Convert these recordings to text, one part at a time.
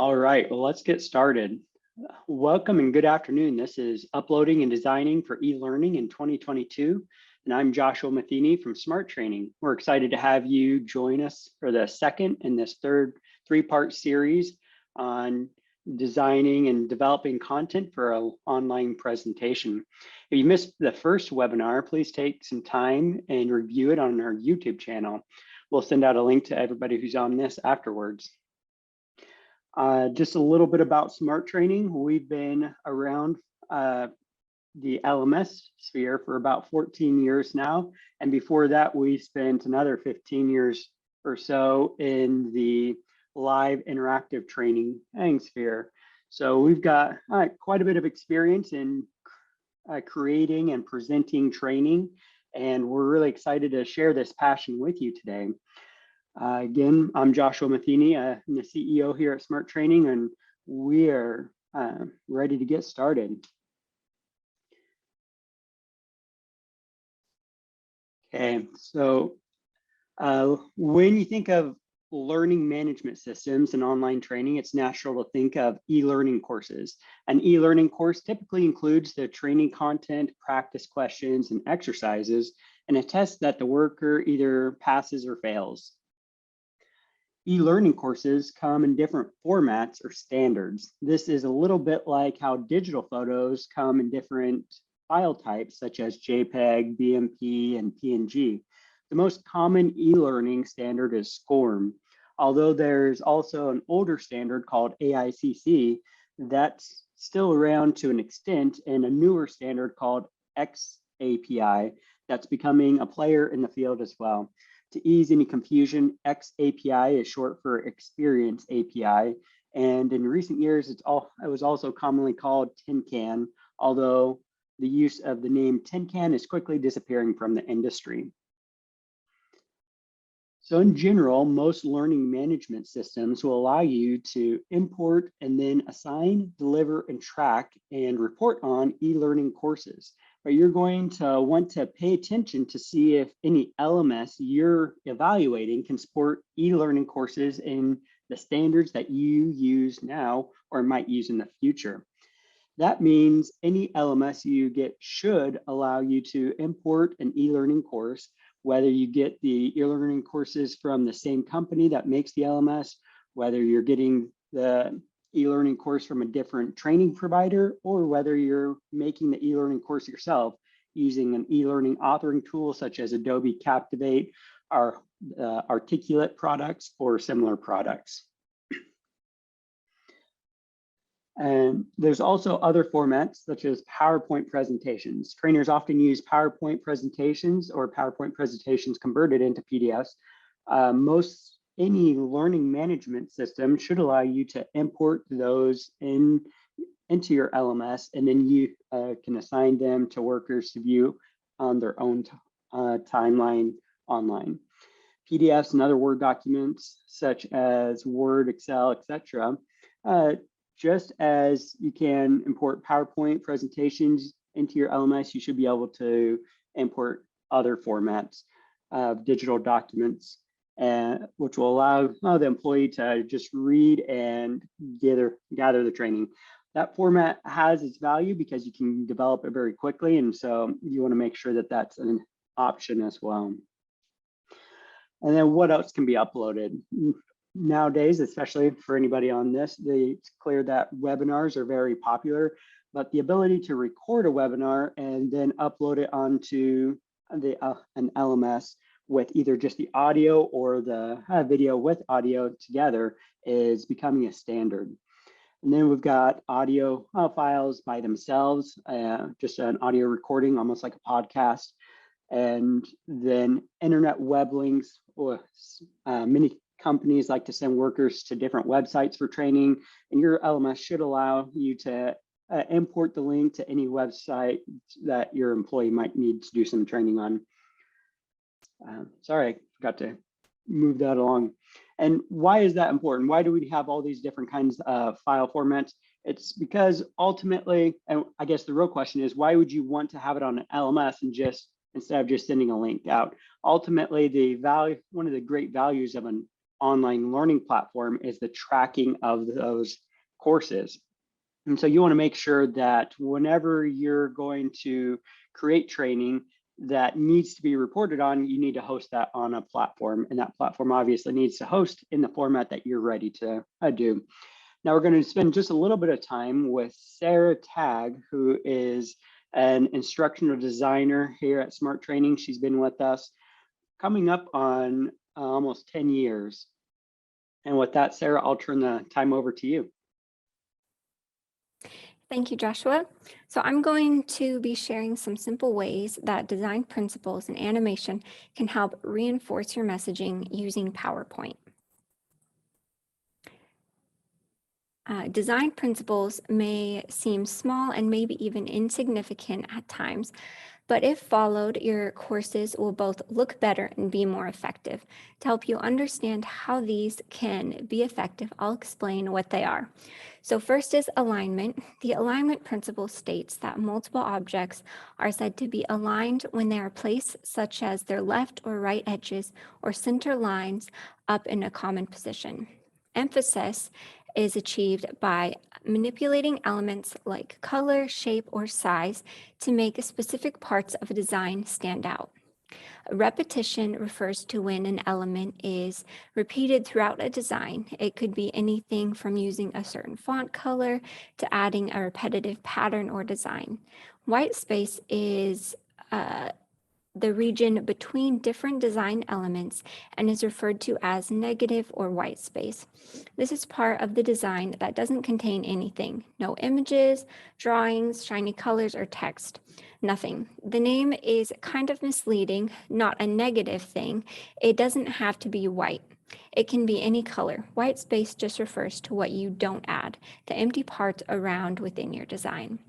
All right, well, let's get started. Welcome and good afternoon. This is Uploading and Designing for eLearning in 2022, and I'm Joshua Matheny from Smart Training. We're excited to have you join us for the second in this third three-part series on designing and developing content for an online presentation. If you missed the first webinar, please take some time and review it on our YouTube channel. We'll send out a link to everybody who's on this afterwards. Just a little bit about Smart Training. We've been around the LMS sphere for about 14 years now. And before that, we spent another 15 years or so in the live interactive training sphere. So we've got quite a bit of experience in creating and presenting training. And we're really excited to share this passion with you today. Again, I'm Joshua Matheny. I'm the CEO here at Smart Training, and we are ready to get started. Okay, so when you think of learning management systems and online training, it's natural to think of e-learning courses. An e-learning course typically includes the training content, practice questions, and exercises, and a test that the worker either passes or fails. E-learning courses come in different formats or standards. This is a little bit like how digital photos come in different file types, such as JPEG, BMP, and PNG. The most common e-learning standard is SCORM, although there's also an older standard called AICC that's still around to an extent, and a newer standard called XAPI that's becoming a player in the field as well. To ease any confusion, XAPI is short for Experience API, and in recent years, it was also commonly called TinCan, although the use of the name TinCan is quickly disappearing from the industry. So in general, most learning management systems will allow you to import and then assign, deliver, and track and report on e-learning courses. But you're going to want to pay attention to see if any LMS you're evaluating can support e-learning courses in the standards that you use now or might use in the future. That means any LMS you get should allow you to import an e-learning course, whether you get the e-learning courses from the same company that makes the LMS, whether you're getting the e-learning course from a different training provider, or whether you're making the e-learning course yourself using an e-learning authoring tool such as Adobe Captivate, our Articulate products, or similar products. And there's also other formats such as PowerPoint presentations. Trainers often use PowerPoint presentations or PowerPoint presentations converted into PDFs. Any learning management system should allow you to import those into your LMS, and then you can assign them to workers to view on their own timeline online. PDFs and other Word documents such as Word, Excel, etc. Just as you can import PowerPoint presentations into your LMS, you should be able to import other formats of digital documents, which will allow the employee to just read and gather the training. That format has its value because you can develop it very quickly, and so you want to make sure that that's an option as well. And then what else can be uploaded? Nowadays, especially for anybody on this, it's clear that webinars are very popular, but the ability to record a webinar and then upload it onto an LMS with either just the audio or the video with audio together is becoming a standard. And then we've got audio files by themselves, just an audio recording, almost like a podcast, and then internet web links, or many companies like to send workers to different websites for training, and your LMS should allow you to import the link to any website that your employee might need to do some training on. Sorry, I forgot to move that along. And why is that important? Why do we have all these different kinds of file formats? It's because ultimately, and I guess the real question is, why would you want to have it on an LMS and instead of just sending a link out? Ultimately, one of the great values of an online learning platform is the tracking of those courses. And so you want to make sure that whenever you're going to create training that needs to be reported on, you need to host that on a platform. And that platform obviously needs to host in the format that you're ready to do. Now we're going to spend just a little bit of time with Sarah Tagg, who is an instructional designer here at Smart Training. She's been with us coming up on almost 10 years. And with that, Sarah, I'll turn the time over to you. Thank you, Joshua. So I'm going to be sharing some simple ways that design principles and animation can help reinforce your messaging using PowerPoint. Design principles may seem small and maybe even insignificant at times, but if followed, your courses will both look better and be more effective. To help you understand how these can be effective, I'll explain what they are. So first is alignment. The alignment principle states that multiple objects are said to be aligned when they are placed, such as their left or right edges or center lines up in a common position. Emphasis is achieved by manipulating elements like color, shape, or size to make specific parts of a design stand out. Repetition refers to when an element is repeated throughout a design. It could be anything from using a certain font color to adding a repetitive pattern or design. White space is the region between different design elements and is referred to as negative or white space. This is part of the design that doesn't contain anything, no images, drawings, shiny colors, or text, nothing. The name is kind of misleading, not a negative thing. It doesn't have to be white. It can be any color. White space just refers to what you don't add, the empty parts around within your design.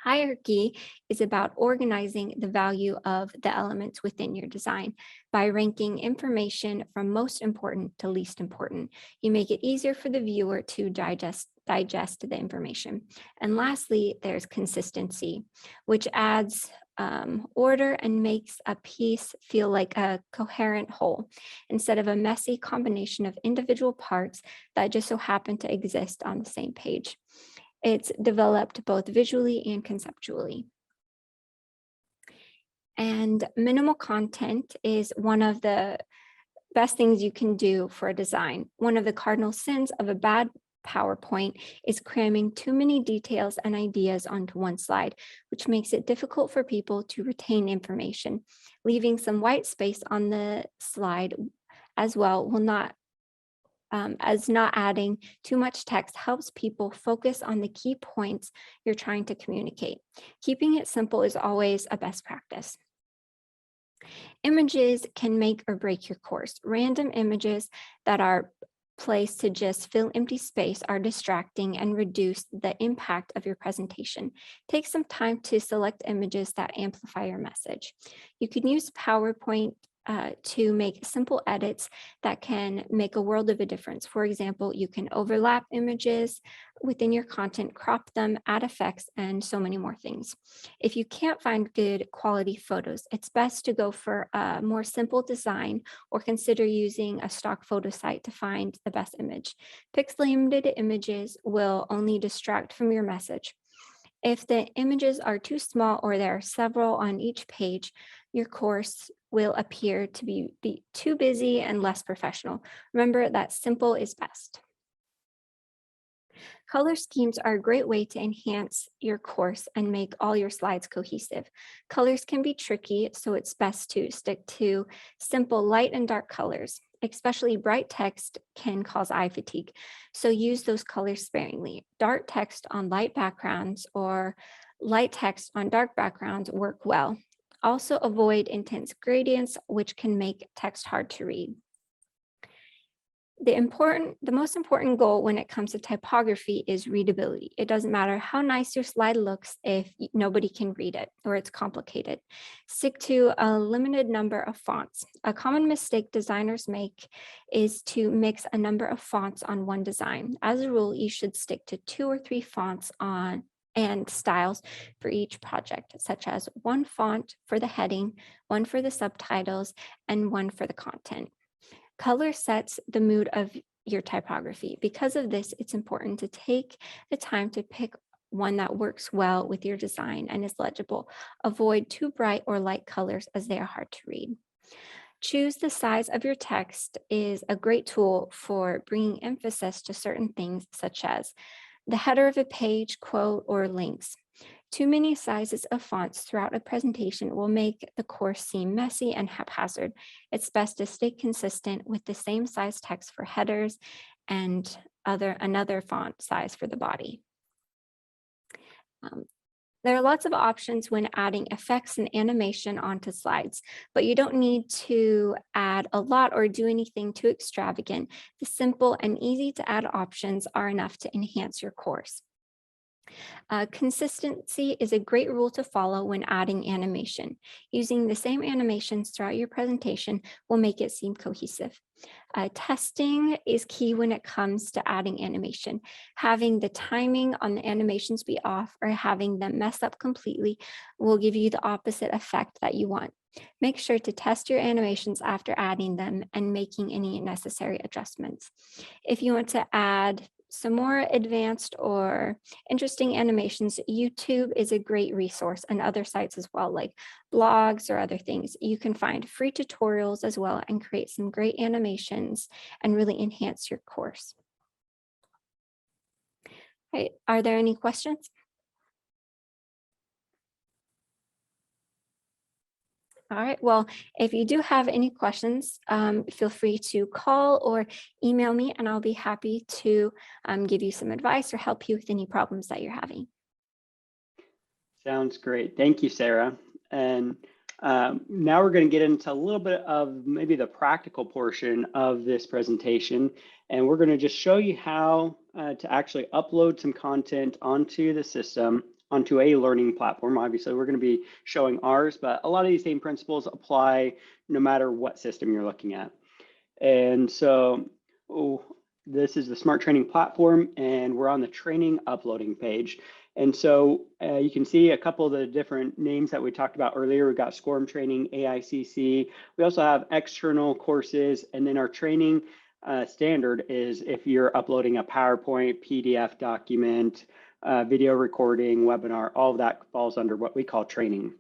Hierarchy is about organizing the value of the elements within your design by ranking information from most important to least important. You make it easier for the viewer to digest the information. And lastly, there's consistency, which adds order and makes a piece feel like a coherent whole instead of a messy combination of individual parts that just so happen to exist on the same page. It's developed both visually and conceptually. And minimal content is one of the best things you can do for a design. One of the cardinal sins of a bad PowerPoint is cramming too many details and ideas onto one slide, which makes it difficult for people to retain information. Leaving some white space on the slide as well will not as not adding too much text helps people focus on the key points you're trying to communicate. Keeping it simple is always a best practice. Images can make or break your course. Random images that are placed to just fill empty space are distracting and reduce the impact of your presentation. Take some time to select images that amplify your message. You can use PowerPoint to make simple edits that can make a world of a difference. For example, you can overlap images within your content, crop them, add effects, and so many more things. If you can't find good quality photos, it's best to go for a more simple design or consider using a stock photo site to find the best image. Pixelated images will only distract from your message. If the images are too small or there are several on each page, your course will appear to be too busy and less professional. Remember that simple is best. Color schemes are a great way to enhance your course and make all your slides cohesive. Colors can be tricky, so it's best to stick to simple light and dark colors. Especially bright text can cause eye fatigue, so use those colors sparingly. Dark text on light backgrounds or light text on dark backgrounds work well. Also avoid intense gradients, which can make text hard to read. The most important goal when it comes to typography is readability. It doesn't matter how nice your slide looks if nobody can read it or it's complicated. Stick to a limited number of fonts. A common mistake designers make is to mix a number of fonts on one design. As a rule, you should stick to 2 or 3 fonts and styles for each project, such as one font for the heading, one for the subtitles, and one for the content. Color sets the mood of your typography. Because of this, it's important to take the time to pick one that works well with your design and is legible. Avoid too bright or light colors as they are hard to read. Choose the size of your text is a great tool for bringing emphasis to certain things such as the header of a page, quote, or links. Too many sizes of fonts throughout a presentation will make the course seem messy and haphazard. It's best to stay consistent with the same size text for headers and another font size for the body. There are lots of options when adding effects and animation onto slides, but you don't need to add a lot or do anything too extravagant. The simple and easy to add options are enough to enhance your course. Consistency is a great rule to follow when adding animation. Using the same animations throughout your presentation will make it seem cohesive. Testing is key when it comes to adding animation. Having the timing on the animations be off or having them mess up completely will give you the opposite effect that you want. Make sure to test your animations after adding them and making any necessary adjustments. If you want to add some more advanced or interesting animations, YouTube is a great resource, and other sites as well, like blogs or other things. You can find free tutorials as well and create some great animations and really enhance your course. Right. Are there any questions? All right, well, if you do have any questions, feel free to call or email me, and I'll be happy to give you some advice or help you with any problems that you're having. Sounds great. Thank you, Sarah. And now we're going to get into a little bit of maybe the practical portion of this presentation. And we're going to just show you how to actually upload some content onto the system, onto a learning platform. Obviously, we're going to be showing ours, but a lot of these same principles apply no matter what system you're looking at. And so this is the Smart Training platform, and we're on the training uploading page. And so you can see a couple of the different names that we talked about earlier. We've got SCORM training, AICC. We also have external courses, and then our training standard is if you're uploading a PowerPoint, PDF document, video recording, webinar, all of that falls under what we call training.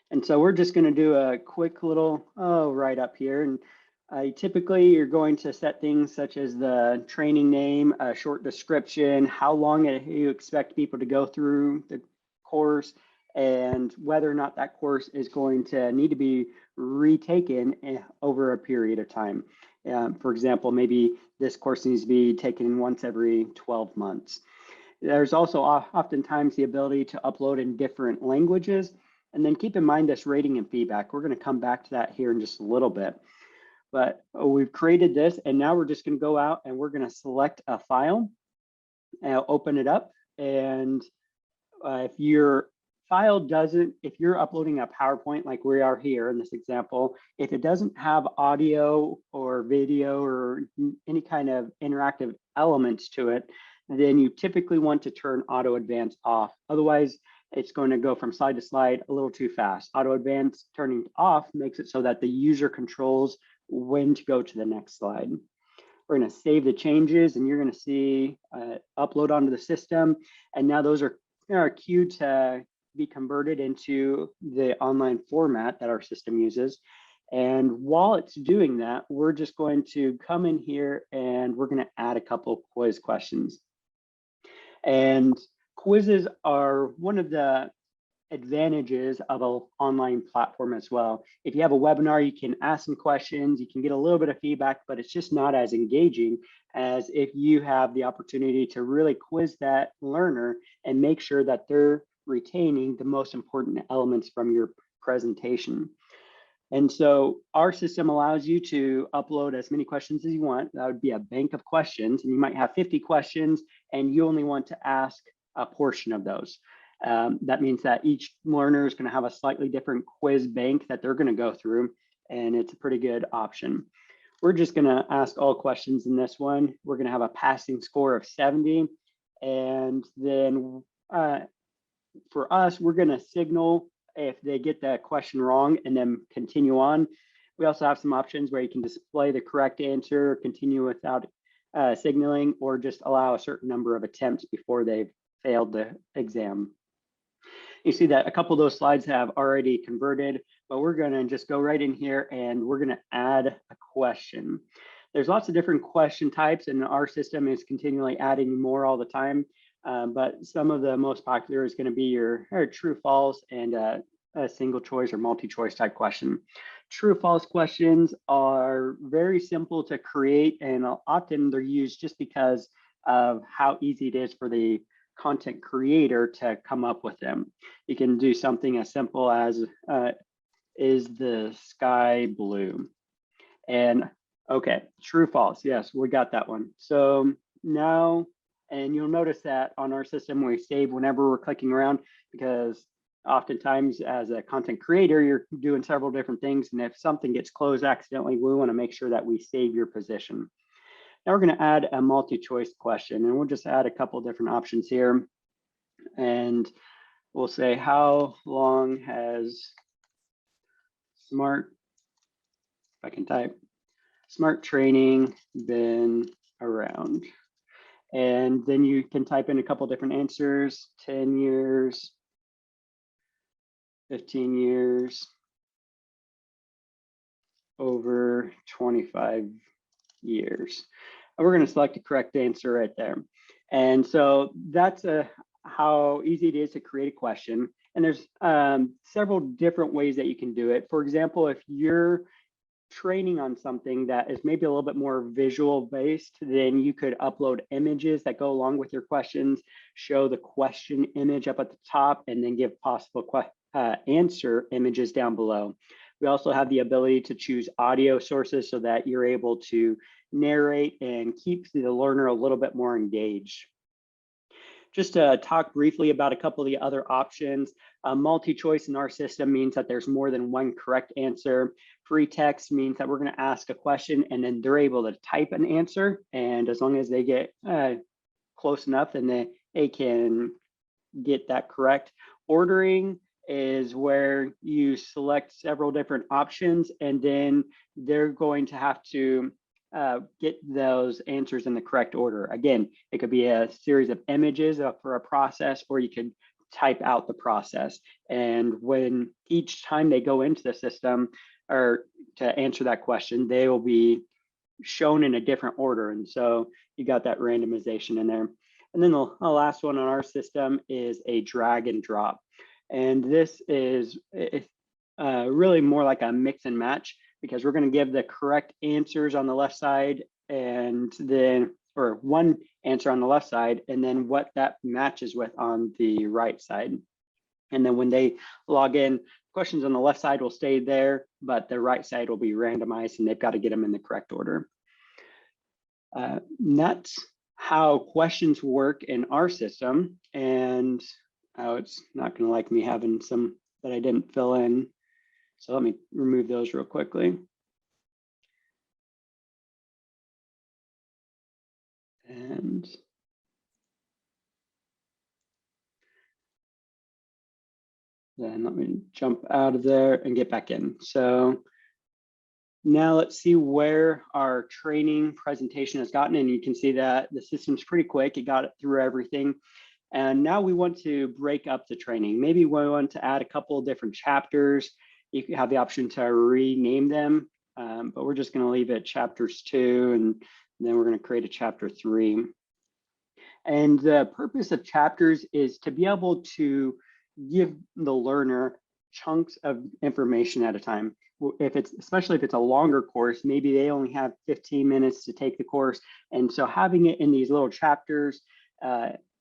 And so we're just going to do a quick little write-up here. And typically, you're going to set things such as the training name, a short description, how long you expect people to go through the course, and whether or not that course is going to need to be retaken over a period of time. For example, maybe this course needs to be taken once every 12 months. There's also oftentimes the ability to upload in different languages. And then keep in mind this rating and feedback. We're going to come back to that here in just a little bit. But we've created this, and now we're just going to go out and we're going to select a file and open it up. And if your file doesn't, if you're uploading a PowerPoint like we are here in this example, if it doesn't have audio or video or any kind of interactive elements to it, then you typically want to turn auto advance off. Otherwise, it's going to go from slide to slide a little too fast. Auto advance turning off makes it so that the user controls when to go to the next slide. We're going to save the changes, and you're going to see upload onto the system. And now those are queued to be converted into the online format that our system uses. And while it's doing that, we're just going to come in here and we're going to add a couple of quiz questions. And quizzes are one of the advantages of an online platform as well. If you have a webinar, you can ask some questions, you can get a little bit of feedback, but it's just not as engaging as if you have the opportunity to really quiz that learner and make sure that they're retaining the most important elements from your presentation. And so our system allows you to upload as many questions as you want. That would be a bank of questions, and you might have 50 questions and you only want to ask a portion of those. That means that each learner is going to have a slightly different quiz bank that they're going to go through, and it's a pretty good option. We're just going to ask all questions in this one. We're going to have a passing score of 70, and then for us, we're going to signal if they get that question wrong and then continue on. We also have some options where you can display the correct answer, continue without signaling, or just allow a certain number of attempts before they've failed the exam. You see that a couple of those slides have already converted, but we're going to just go right in here and we're going to add a question. There's lots of different question types, and our system is continually adding more all the time. But some of the most popular is going to be your true, false, and a single choice or multi-choice type question. True, false questions are very simple to create, and often they're used just because of how easy it is for the content creator to come up with them. You can do something as simple as, is the sky blue? And okay, true, false. Yes, we got that one. So now, and you'll notice that on our system, we save whenever we're clicking around, because oftentimes as a content creator, you're doing several different things. And if something gets closed accidentally, we want to make sure that we save your position. Now we're going to add a multi-choice question, and we'll just add a couple different options here. And we'll say, how long has smart, if I can type, smart training been around? And then you can type in a couple different answers: 10 years, 15 years, over 25 years. And we're going to select the correct answer right there. And so that's how easy it is to create a question. And there's several different ways that you can do it. For example, if you're training on something that is maybe a little bit more visual based, then you could upload images that go along with your questions, show the question image up at the top, and then give possible answer images down below. We also have the ability to choose audio sources so that you're able to narrate and keep the learner a little bit more engaged. Just to talk briefly about a couple of the other options, multi-choice in our system means that there's more than one correct answer. Free text means that we're going to ask a question and then they're able to type an answer. And as long as they get close enough, then they can get that correct. Ordering is where you select several different options and then they're going to have to get those answers in the correct order. Again, it could be a series of images for a process, or you could type out the process. And when each time they go into the system or to answer that question, they will be shown in a different order. And so you got that randomization in there. And then the last one on our system is a drag and drop. And this is really more like a mix and match, because we're going to give the correct answers on the left side and then, or one answer on the left side, and then what that matches with on the right side. And then when they log in, questions on the left side will stay there, but the right side will be randomized and they've got to get them in the correct order. That's how questions work in our system. And it's not going to like me having some that I didn't fill in. So let me remove those real quickly. And then let me jump out of there and get back in. So now let's see where our training presentation has gotten. And you can see that the system's pretty quick. It got it through everything. And now we want to break up the training. Maybe we want to add a couple of different chapters. You can have the option to rename them, but we're just going to leave it chapters 2, and then we're going to create a chapter 3. And the purpose of chapters is to be able to give the learner chunks of information at a time. Especially if it's a longer course, maybe they only have 15 minutes to take the course. And so having it in these little chapters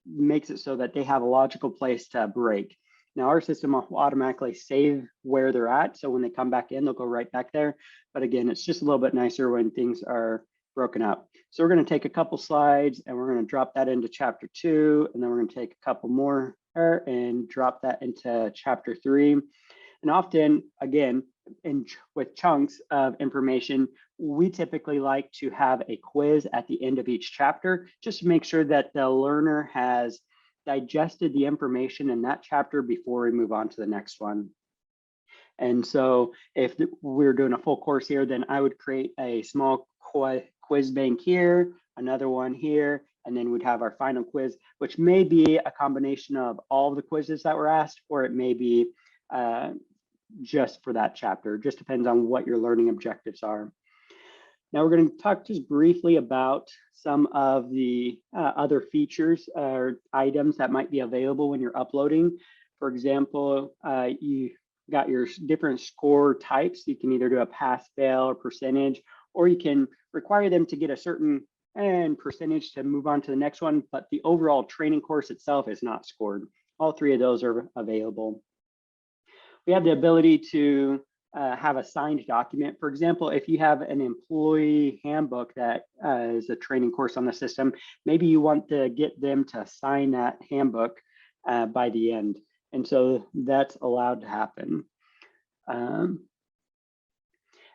makes it so that they have a logical place to break. Now our system will automatically save where they're at. So when they come back in, they'll go right back there. But again, it's just a little bit nicer when things are broken up. So we're going to take a couple slides and we're going to drop that into chapter 2. And then we're going to take a couple more and drop that into chapter 3. And often, again, with chunks of information, we typically like to have a quiz at the end of each chapter, just to make sure that the learner has digested the information in that chapter before we move on to the next one. And so if we're doing a full course here, then I would create a small quiz bank here, another one here, and then we'd have our final quiz, which may be a combination of all the quizzes that were asked, or it may be just for that chapter. It just depends on what your learning objectives are. Now we're going to talk just briefly about some of the other features or items that might be available when you're uploading. For example, you got your different score types. You can either do a pass, fail, or percentage, or you can require them to get a certain percentage to move on to the next one, but the overall training course itself is not scored. All three of those are available. We have the ability to have a signed document. For example, if you have an employee handbook that is a training course on the system, maybe you want to get them to sign that handbook by the end. And so that's allowed to happen.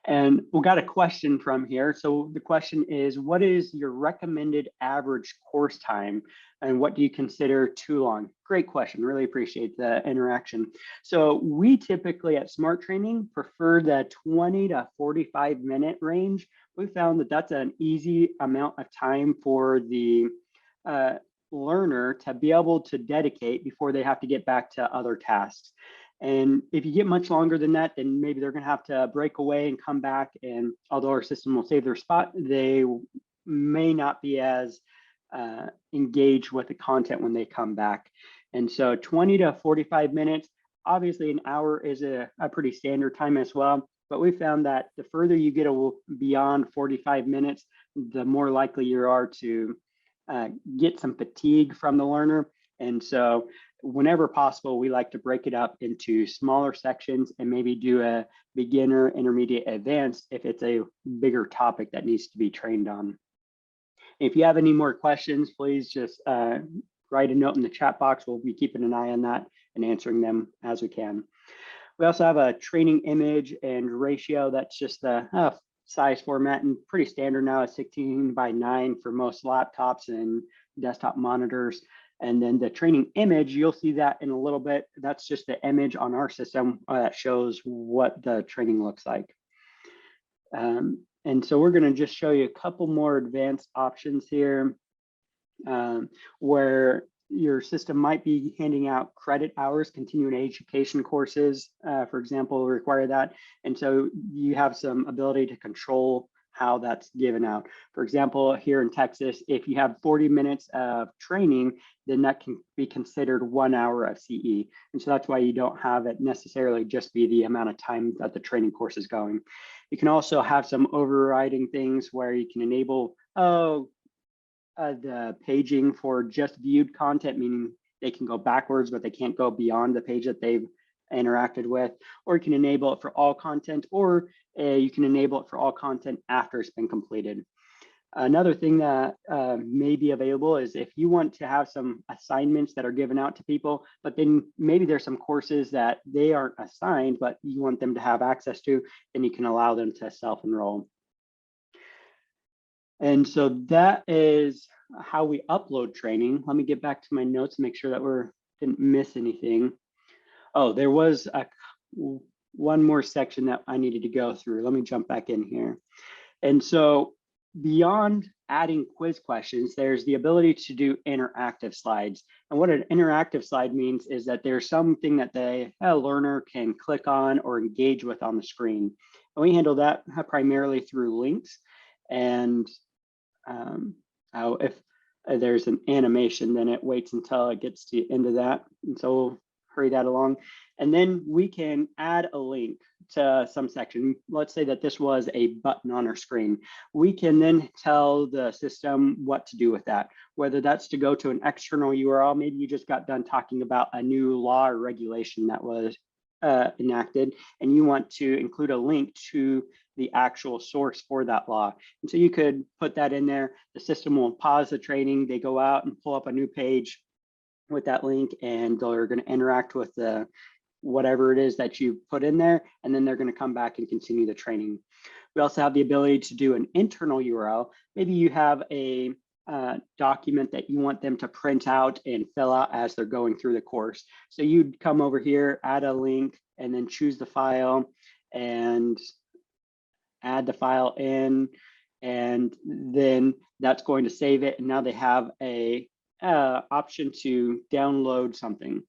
And we got a question from here. So the question is, what is your recommended average course time? And what do you consider too long? Great question, really appreciate the interaction. So we typically at Smart Training prefer the 20 to 45 minute range. We found that that's an easy amount of time for the learner to be able to dedicate before they have to get back to other tasks. And if you get much longer than that, then maybe they're going to have to break away and come back. And although our system will save their spot, they may not be as engaged with the content when they come back. And so 20 to 45 minutes, obviously an hour is a pretty standard time as well. But we found that the further you get beyond 45 minutes, the more likely you are to get some fatigue from the learner. And so whenever possible, we like to break it up into smaller sections and maybe do a beginner, intermediate, advanced if it's a bigger topic that needs to be trained on. If you have any more questions, please just write a note in the chat box. We'll be keeping an eye on that and answering them as we can. We also have a training image and ratio. That's just the size format and pretty standard now, at 16:9 for most laptops and desktop monitors. And then the training image, you'll see that in a little bit. That's just the image on our system that shows what the training looks like. And so we're going to just show you a couple more advanced options here where your system might be handing out credit hours, continuing education courses, for example, require that. And so you have some ability to control how that's given out. For example, here in Texas, if you have 40 minutes of training, then that can be considered 1 hour of CE. And so that's why you don't have it necessarily just be the amount of time that the training course is going. You can also have some overriding things where you can enable the paging for just viewed content, meaning they can go backwards, but they can't go beyond the page that they've interacted with, or you can enable it for all content, or you can enable it for all content after it's been completed. Another thing that may be available is if you want to have some assignments that are given out to people, but then maybe there's some courses that they aren't assigned, but you want them to have access to, then you can allow them to self-enroll. And so that is how we upload training. Let me get back to my notes and make sure that we didn't miss anything. Oh, there was one more section that I needed to go through. Let me jump back in here. And so beyond adding quiz questions, there's the ability to do interactive slides. And what an interactive slide means is that there's something that the learner can click on or engage with on the screen. And we handle that primarily through links. And if there's an animation, then it waits until it gets to the end of that. And so we'll hurry that along. And then we can add a link to some section. Let's say that this was a button on our screen. We can then tell the system what to do with that, whether that's to go to an external URL. Maybe you just got done talking about a new law or regulation that was enacted, and you want to include a link to the actual source for that law. And so you could put that in there. The system will pause the training. They go out and pull up a new page with that link, and they're going to interact with the whatever it is that you put in there, and then they're going to come back and continue the training. We also have the ability to do an internal URL. Maybe you have a document that you want them to print out and fill out as they're going through the course. So you'd come over here, add a link, and then choose the file and add the file in, and then that's going to save it. And now they have a option to download something.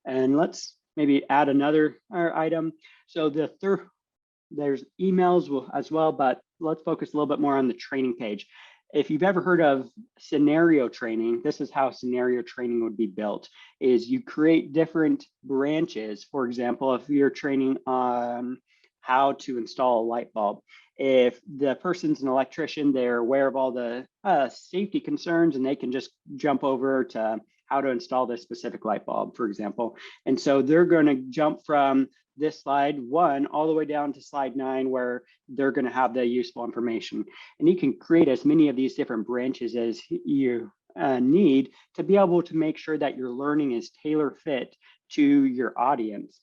And let's maybe add another item. So there's emails as well, but let's focus a little bit more on the training page. If you've ever heard of scenario training, this is how scenario training would be built, is you create different branches. For example, if you're training on how to install a light bulb, if the person's an electrician, they're aware of all the safety concerns and they can just jump over to how to install this specific light bulb, for example. And so they're going to jump from this slide 1 all the way down to slide 9, where they're going to have the useful information. And you can create as many of these different branches as you need to be able to make sure that your learning is tailor fit to your audience.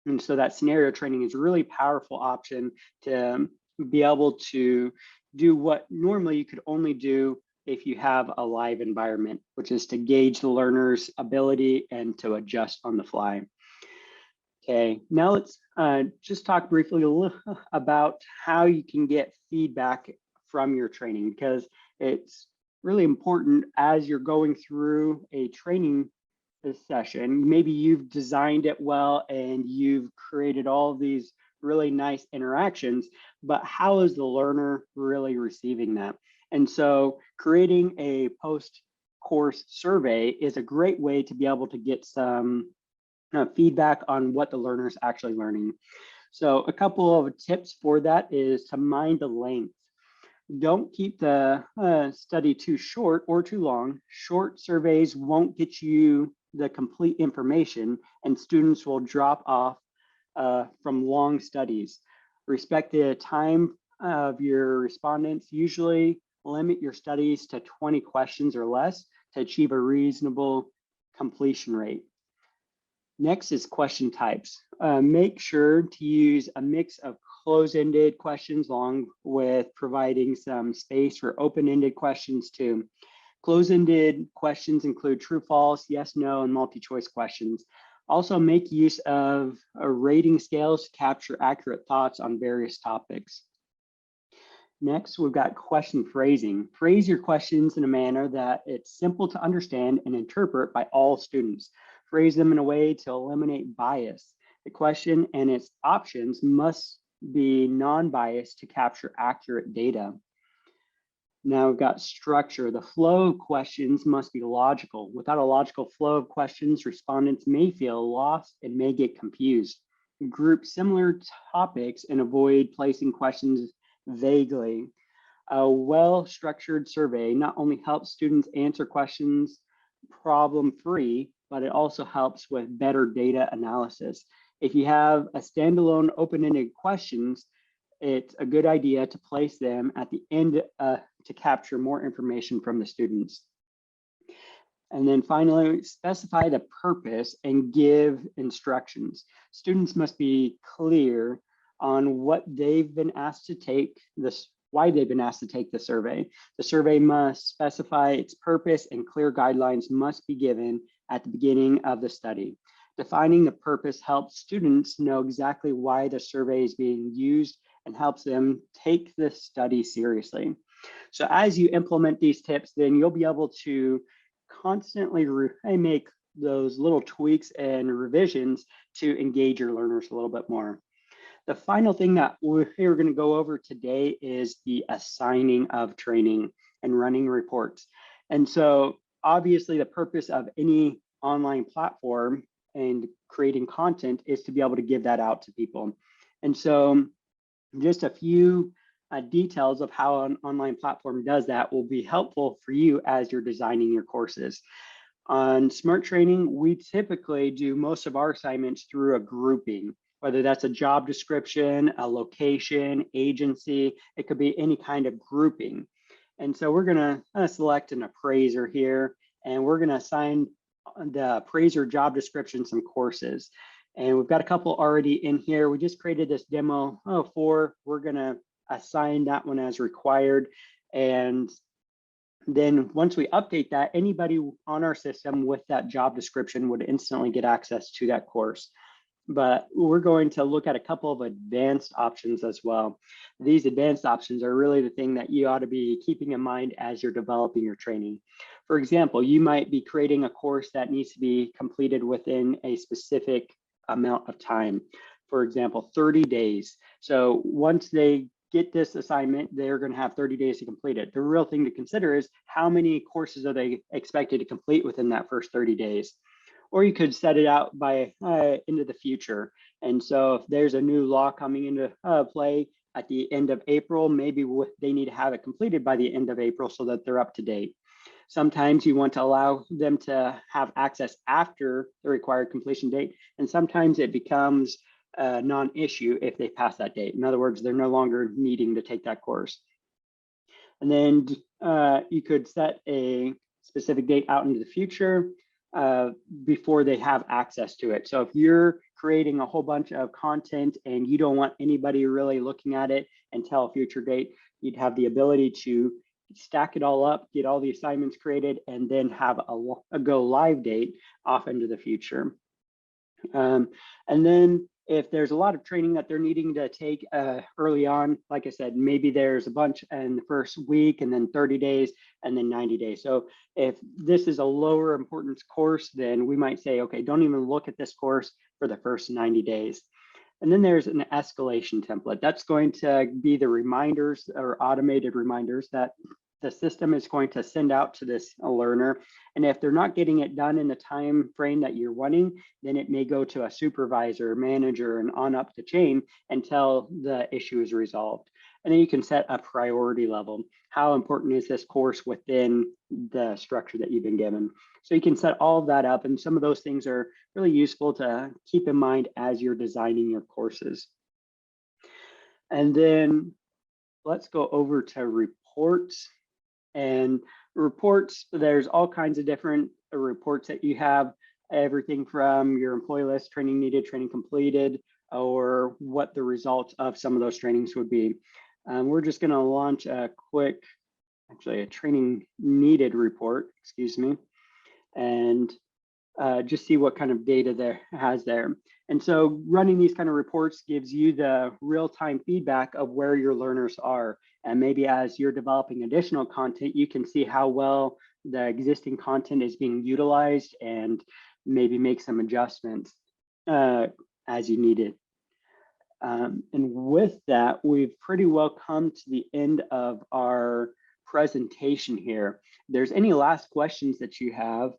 And so that scenario training is a really powerful option to be able to do what normally you could only do if you have a live environment, which is to gauge the learner's ability and to adjust on the fly. Okay, now let's just talk briefly a little about how you can get feedback from your training, because it's really important as you're going through a training session. Maybe you've designed it well and you've created all of these really nice interactions, but how is the learner really receiving that? And so creating a post-course survey is a great way to be able to get some feedback on what the learner is actually learning. So a couple of tips for that is to mind the length. Don't keep the study too short or too long. Short surveys won't get you the complete information, and students will drop off from long studies. Respect the time of your respondents. Usually limit your studies to 20 questions or less to achieve a reasonable completion rate. Next is question types. Make sure to use a mix of close-ended questions along with providing some space for open-ended questions too. Close-ended questions include true, false, yes, no, and multi-choice questions. Also make use of rating scales to capture accurate thoughts on various topics. Next, we've got question phrasing. Phrase your questions in a manner that it's simple to understand and interpret by all students. Phrase them in a way to eliminate bias. The question and its options must be non-biased to capture accurate data. Now we've got structure. The flow of questions must be logical. Without a logical flow of questions, respondents may feel lost and may get confused. Group similar topics and avoid placing questions vaguely. A well-structured survey not only helps students answer questions problem-free, but it also helps with better data analysis. If you have a standalone open-ended questions, it's a good idea to place them at the end to capture more information from the students. And then finally, specify the purpose and give instructions. Students must be clear on what they've been asked to take this, why they've been asked to take the survey. The survey must specify its purpose, and clear guidelines must be given at the beginning of the study. Defining the purpose helps students know exactly why the survey is being used and helps them take the study seriously. So as you implement these tips, then you'll be able to constantly make those little tweaks and revisions to engage your learners a little bit more. The final thing that we're going to go over today is the assigning of training and running reports. And so obviously the purpose of any online platform and creating content is to be able to give that out to people. And so just a few details of how an online platform does that will be helpful for you as you're designing your courses. On Smart Training, we typically do most of our assignments through a grouping, whether that's a job description, a location, agency, it could be any kind of grouping. And so we're gonna select an appraiser here, and we're gonna assign the appraiser job description some courses. And we've got a couple already in here. We just created this demo for, we're gonna assign that one as required. And Then once we update that, anybody on our system with that job description would instantly get access to that course. But we're going to look at a couple of advanced options as well. These advanced options are really the thing that you ought to be keeping in mind as you're developing your training. For example, you might be creating a course that needs to be completed within a specific amount of time. For example, 30 days. So once they get this assignment, they're going to have 30 days to complete it. The real thing to consider is how many courses are they expected to complete within that first 30 days. Or you could set it out by into the future. And so if there's a new law coming into play at the end of April, maybe they need to have it completed by the end of April so that they're up to date. Sometimes you want to allow them to have access after the required completion date. And sometimes it becomes a non-issue if they pass that date. In other words, they're no longer needing to take that course. And then you could set a specific date out into the future before they have access to it. So if you're creating a whole bunch of content and you don't want anybody really looking at it until a future date, you'd have the ability to stack it all up, get all the assignments created, and then have a go live date off into the future. And then if there's a lot of training that they're needing to take early on, like I said, maybe there's a bunch in the first week and then 30 days and then 90 days. So if this is a lower importance course, then we might say, okay, don't even look at this course for the first 90 days. And then there's an escalation template. That's going to be the reminders or automated reminders that the system is going to send out to this learner. And if they're not getting it done in the time frame that you're wanting, then it may go to a supervisor, manager, and on up the chain until the issue is resolved. And then you can set a priority level. How important is this course within the structure that you've been given? So you can set all of that up, and some of those things are really useful to keep in mind as you're designing your courses. And then let's go over to reports. And reports, there's all kinds of different reports that you have, everything from your employee list, training needed, training completed, or what the results of some of those trainings would be. We're just going to launch a quick, actually a training needed report, excuse me, and just see what kind of data there has there. And so running these kind of reports gives you the real-time feedback of where your learners are. And maybe as you're developing additional content, you can see how well the existing content is being utilized and maybe make some adjustments as you need it. And with that, we've pretty well come to the end of our presentation here. If there's any last questions that you have,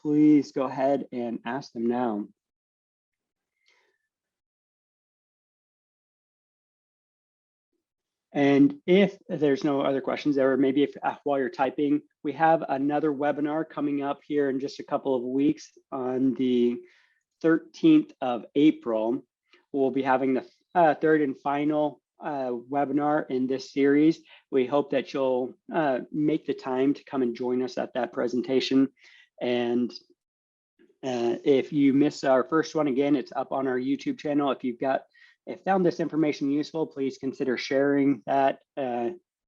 please go ahead and ask them now. And if there's no other questions, or maybe if while you're typing, we have another webinar coming up here in just a couple of weeks on the 13th of April. We'll be having the third and final webinar in this series. We hope that you'll make the time to come and join us at that presentation. And if you miss our first one, again, it's up on our YouTube channel. If found this information useful, please consider sharing that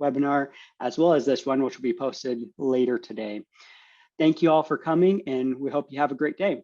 webinar as well as this one, which will be posted later today. Thank you all for coming, and we hope you have a great day.